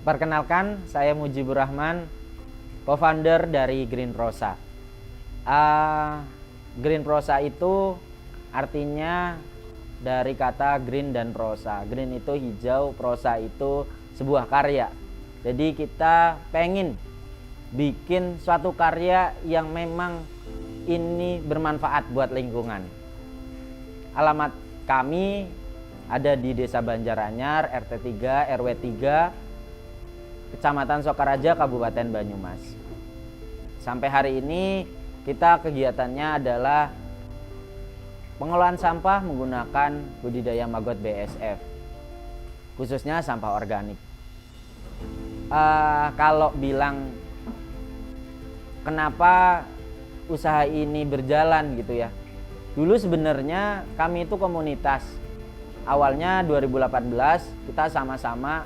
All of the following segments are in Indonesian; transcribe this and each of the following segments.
Perkenalkan, saya Mujibur Rahman, co-founder dari Green Prosa. Green Prosa itu artinya dari kata green dan prosa. Green itu hijau, prosa itu sebuah karya. Jadi kita pengen bikin suatu karya yang memang ini bermanfaat buat lingkungan. Alamat kami ada di Desa Banjaranyar, RT 3, RW 3, Kecamatan Sokaraja, Kabupaten Banyumas. Sampai hari ini kita kegiatannya adalah pengolahan sampah menggunakan budidaya maggot BSF, khususnya sampah organik. Kalau bilang kenapa usaha ini berjalan gitu ya, dulu sebenarnya kami itu komunitas. Awalnya 2018 kita sama-sama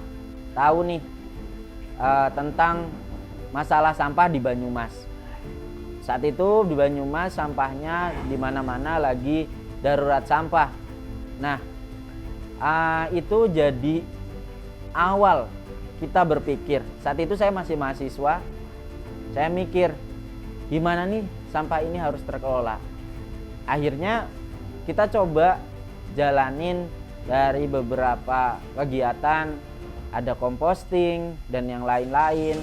tahu nih tentang masalah sampah di Banyumas. Saat itu di Banyumas sampahnya di mana-mana lagi darurat sampah. Nah, itu jadi awal kita berpikir. Saat itu saya masih mahasiswa. Saya mikir, gimana nih sampah ini harus terkelola. Akhirnya kita coba jalanin dari beberapa kegiatan, ada composting dan yang lain-lain,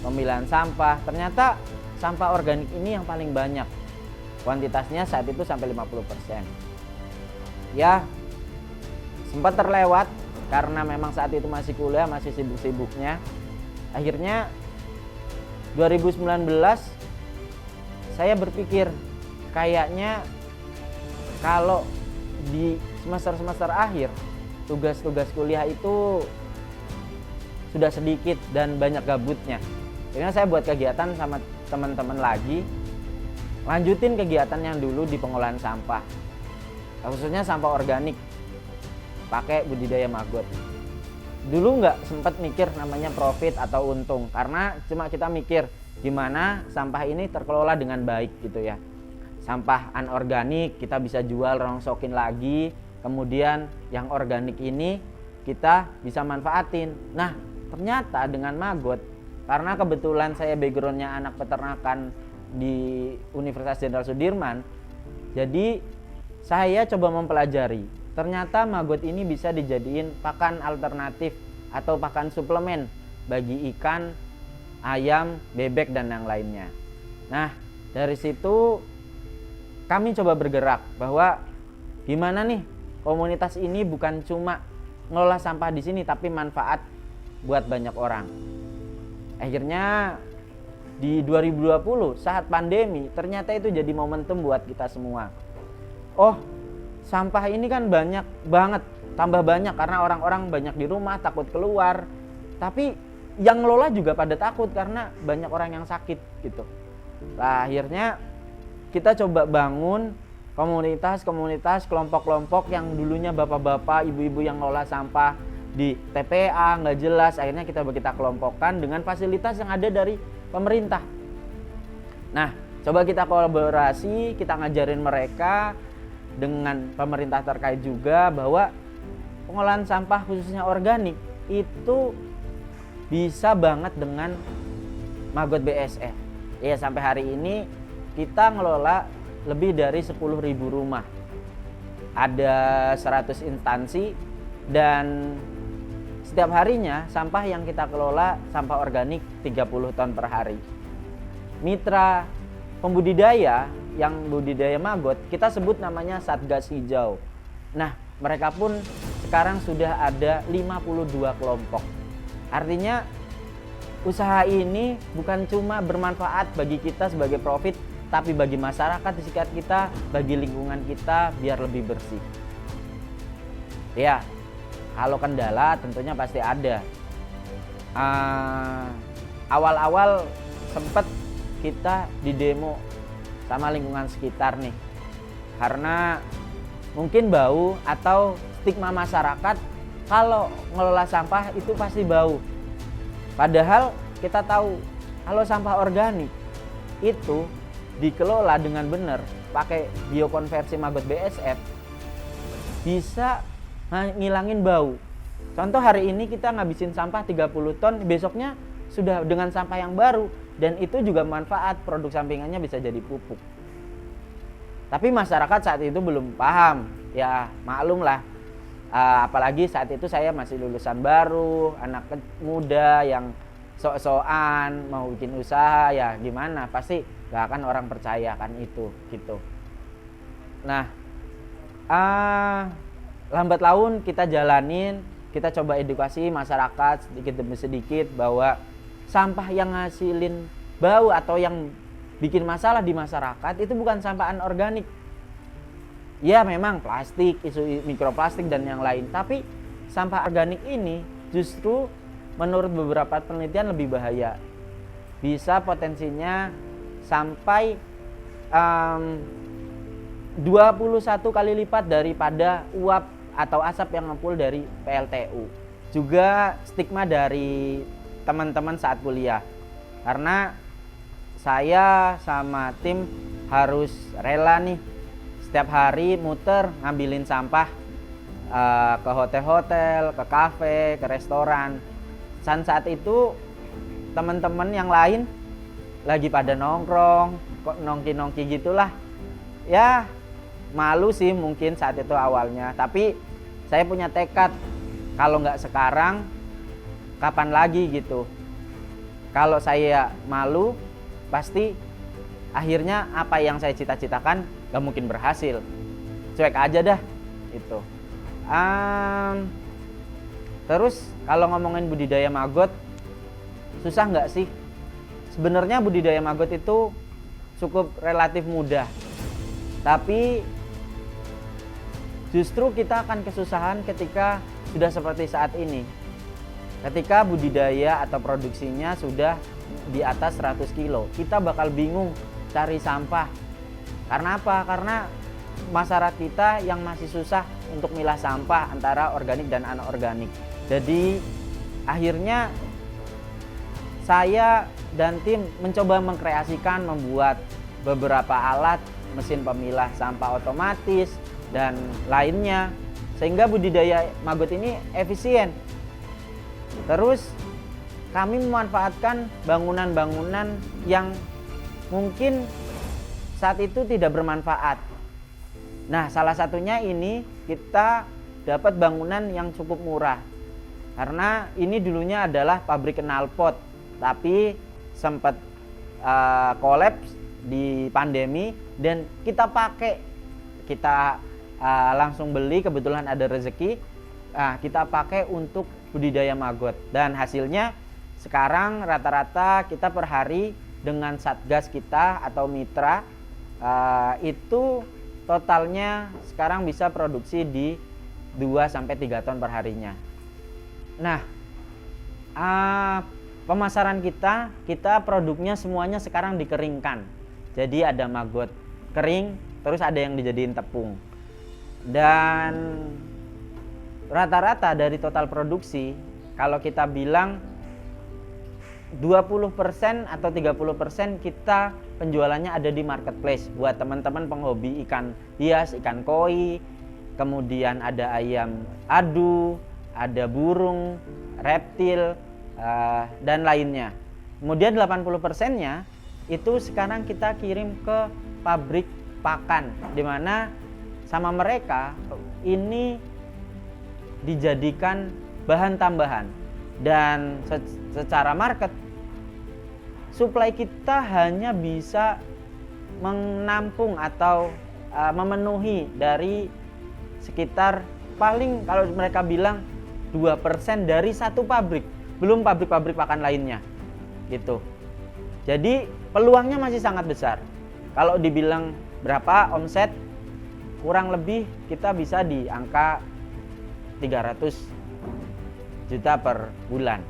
pemilahan sampah. Ternyata sampah organik ini yang paling banyak. Kuantitasnya saat itu sampai 50%. Ya, sempat terlewat karena memang saat itu masih kuliah, masih sibuk-sibuknya. Akhirnya 2019 saya berpikir kayaknya kalau di semester-semester akhir tugas-tugas kuliah itu sudah sedikit dan banyak gabutnya. Akhirnya saya buat kegiatan sama teman-teman lagi, lanjutin kegiatan yang dulu di pengolahan sampah, khususnya sampah organik, pakai budidaya maggot. Dulu nggak sempat mikir namanya profit atau untung, karena cuma kita mikir gimana sampah ini terkelola dengan baik gitu ya. Sampah anorganik kita bisa jual, rongsokin lagi, kemudian yang organik ini kita bisa manfaatin. Nah, ternyata dengan maggot, karena kebetulan saya backgroundnya anak peternakan di Universitas Jenderal Sudirman, jadi saya coba mempelajari. Ternyata maggot ini bisa dijadiin pakan alternatif atau pakan suplemen bagi ikan, ayam, bebek, dan yang lainnya. Nah, dari situ kami coba bergerak bahwa gimana nih komunitas ini bukan cuma ngelola sampah di sini, tapi manfaat buat banyak orang. Akhirnya di 2020 saat pandemi, ternyata itu jadi momentum buat kita semua. Oh, sampah ini kan banyak banget, tambah banyak karena orang-orang banyak di rumah, takut keluar. Tapi yang ngelola juga pada takut karena banyak orang yang sakit gitu. Nah, akhirnya kita coba bangun komunitas-komunitas, kelompok-kelompok yang dulunya bapak-bapak, ibu-ibu yang ngelola sampah di TPA nggak jelas. Akhirnya kita kelompokkan dengan fasilitas yang ada dari pemerintah. Nah, coba kita kolaborasi, kita ngajarin mereka dengan pemerintah terkait juga bahwa pengolahan sampah khususnya organik itu bisa banget dengan maggot BSF. Ya, sampai hari ini kita ngelola lebih dari 10.000 rumah. Ada 100 instansi dan setiap harinya sampah yang kita kelola sampah organik 30 ton per hari. Mitra pembudidaya yang budidaya maggot kita sebut namanya Satgas Hijau. Nah, mereka pun sekarang sudah ada 52 kelompok. Artinya usaha ini bukan cuma bermanfaat bagi kita sebagai profit, tapi bagi masyarakat di sekitar kita, bagi lingkungan kita biar lebih bersih. Ya, kalau kendala tentunya pasti ada. Awal-awal sempat kita didemo sama lingkungan sekitar nih, karena mungkin bau atau stigma masyarakat kalau ngelola sampah itu pasti bau. Padahal kita tahu kalau sampah organik itu dikelola dengan benar pakai biokonversi maggot BSF bisa ngilangin bau. Contoh hari ini kita ngabisin sampah 30 ton, besoknya sudah dengan sampah yang baru, dan itu juga manfaat, produk sampingannya bisa jadi pupuk. Tapi masyarakat saat itu belum paham, ya maklum lah. Apalagi saat itu saya masih lulusan baru, anak muda yang sok-sokan mau bikin usaha, ya gimana, pasti gak akan orang percaya kan itu gitu. Nah, lambat laun kita jalanin, kita coba edukasi masyarakat sedikit demi sedikit bahwa sampah yang ngasilin bau atau yang bikin masalah di masyarakat itu bukan sampah anorganik. Ya memang plastik, isu mikroplastik dan yang lain, tapi sampah organik ini justru menurut beberapa penelitian lebih bahaya. Bisa potensinya sampai 21 kali lipat daripada uap atau asap yang ngepul dari PLTU. Juga stigma dari teman-teman saat kuliah, karena saya sama tim harus rela nih setiap hari muter ngambilin sampah ke hotel-hotel, ke kafe, ke restoran. Dan saat itu teman-teman yang lain lagi pada nongkrong, kok nongki-nongki gitulah. Ya malu sih mungkin saat itu awalnya, tapi saya punya tekad, kalau nggak sekarang kapan lagi gitu. Kalau saya malu, pasti akhirnya apa yang saya cita-citakan gak mungkin berhasil. Cuek aja dah itu. Terus kalau ngomongin budidaya maggot, susah nggak sih? Sebenarnya budidaya maggot itu cukup relatif mudah, tapi justru kita akan kesusahan ketika sudah seperti saat ini. Ketika budidaya atau produksinya sudah di atas 100 kilo, kita bakal bingung cari sampah. Karena apa? Karena masyarakat kita yang masih susah untuk milah sampah antara organik dan anorganik. Jadi akhirnya saya dan tim mencoba mengkreasikan, membuat beberapa alat, mesin pemilah sampah otomatis dan lainnya, sehingga budidaya maggot ini efisien. Terus kami memanfaatkan bangunan-bangunan yang mungkin saat itu tidak bermanfaat. Nah, salah satunya ini kita dapat bangunan yang cukup murah. Karena ini dulunya adalah pabrik knalpot, tapi sempat kolaps di pandemi dan kita pakai. Kita langsung beli, kebetulan ada rezeki. Kita pakai untuk budidaya maggot, dan hasilnya sekarang rata-rata kita per hari dengan satgas kita atau mitra itu totalnya sekarang bisa produksi di 2-3 ton per harinya. Nah, pemasaran kita produknya semuanya sekarang dikeringkan. Jadi ada maggot kering, terus ada yang dijadiin tepung. Dan rata-rata dari total produksi, kalau kita bilang 20% atau 30% kita penjualannya ada di marketplace buat teman-teman penghobi ikan hias, ikan koi, kemudian ada ayam adu, ada burung, reptil, dan lainnya. Kemudian 80%-nya itu sekarang kita kirim ke pabrik pakan, di mana sama mereka ini dijadikan bahan tambahan, dan secara market suplai kita hanya bisa menampung atau memenuhi dari sekitar paling kalau mereka bilang 2% dari satu pabrik, belum pabrik-pabrik pakan lainnya gitu. Jadi peluangnya masih sangat besar. Kalau dibilang berapa omset, kurang lebih kita bisa di angka 300 juta per bulan.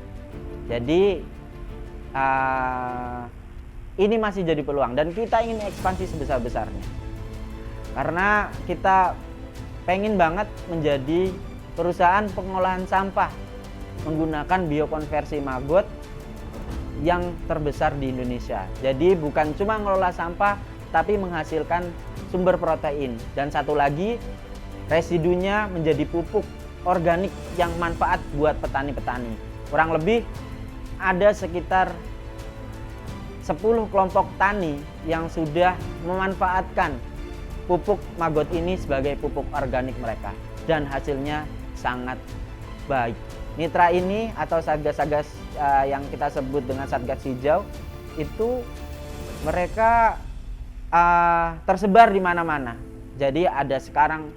Jadi ini masih jadi peluang, dan kita ingin ekspansi sebesar-besarnya karena kita pengen banget menjadi perusahaan pengolahan sampah menggunakan biokonversi maggot yang terbesar di Indonesia. Jadi bukan cuma ngelola sampah, tapi menghasilkan sumber protein, dan satu lagi residunya menjadi pupuk organik yang manfaat buat petani-petani. Kurang lebih ada sekitar 10 kelompok tani yang sudah memanfaatkan pupuk Maggot ini sebagai pupuk organik mereka, dan hasilnya sangat baik. Mitra ini atau satgas-satgas yang kita sebut dengan Satgas Hijau itu mereka tersebar di mana-mana. Jadi ada sekarang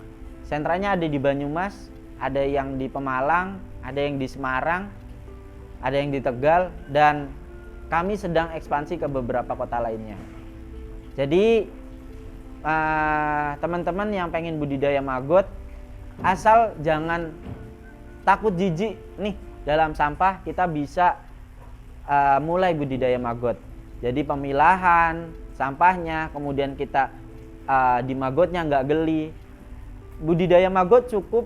sentranya ada di Banyumas, ada yang di Pemalang, ada yang di Semarang, ada yang di Tegal, dan kami sedang ekspansi ke beberapa kota lainnya. Jadi teman-teman yang pengen budidaya maggot, asal jangan takut jijik nih dalam sampah, kita bisa mulai budidaya maggot. Jadi pemilahan sampahnya, kemudian kita di maggotnya nggak geli. Budidaya maggot cukup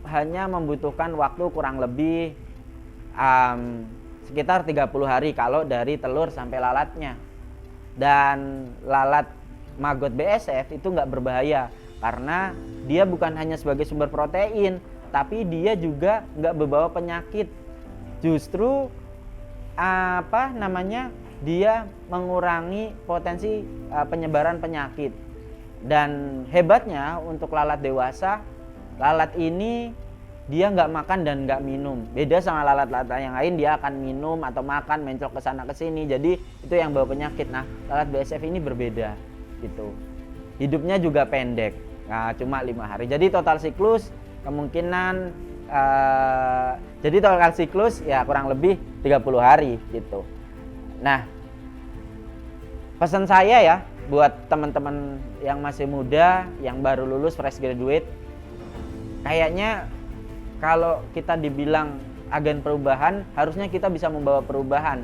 hanya membutuhkan waktu kurang lebih sekitar 30 hari kalau dari telur sampai lalatnya. Dan lalat maggot BSF itu nggak berbahaya karena dia bukan hanya sebagai sumber protein, tapi dia juga nggak membawa penyakit. Justru dia mengurangi potensi penyebaran penyakit. Dan hebatnya untuk lalat dewasa, lalat ini dia nggak makan dan nggak minum. Beda sama lalat-lalat yang lain, dia akan minum atau makan, mencok ke sana ke sini. Jadi itu yang bawa penyakit. Nah, lalat BSF ini berbeda gitu. Hidupnya juga pendek. Nah, cuma 5 hari. Jadi total siklus kemungkinan ya kurang lebih 30 hari gitu. Nah, pesan saya ya buat teman-teman yang masih muda, yang baru lulus fresh graduate, kayaknya kalau kita dibilang agen perubahan, harusnya kita bisa membawa perubahan.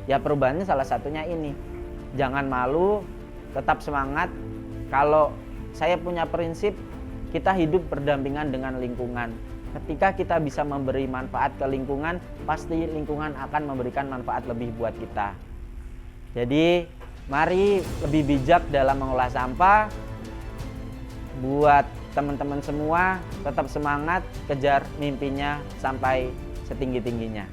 Ya perubahannya salah satunya ini. Jangan malu, tetap semangat. Kalau saya punya prinsip, kita hidup berdampingan dengan lingkungan. Ketika kita bisa memberi manfaat ke lingkungan, pasti lingkungan akan memberikan manfaat lebih buat kita. Jadi mari lebih bijak dalam mengolah sampah. Buat teman-teman semua, tetap semangat, kejar mimpinya sampai setinggi-tingginya.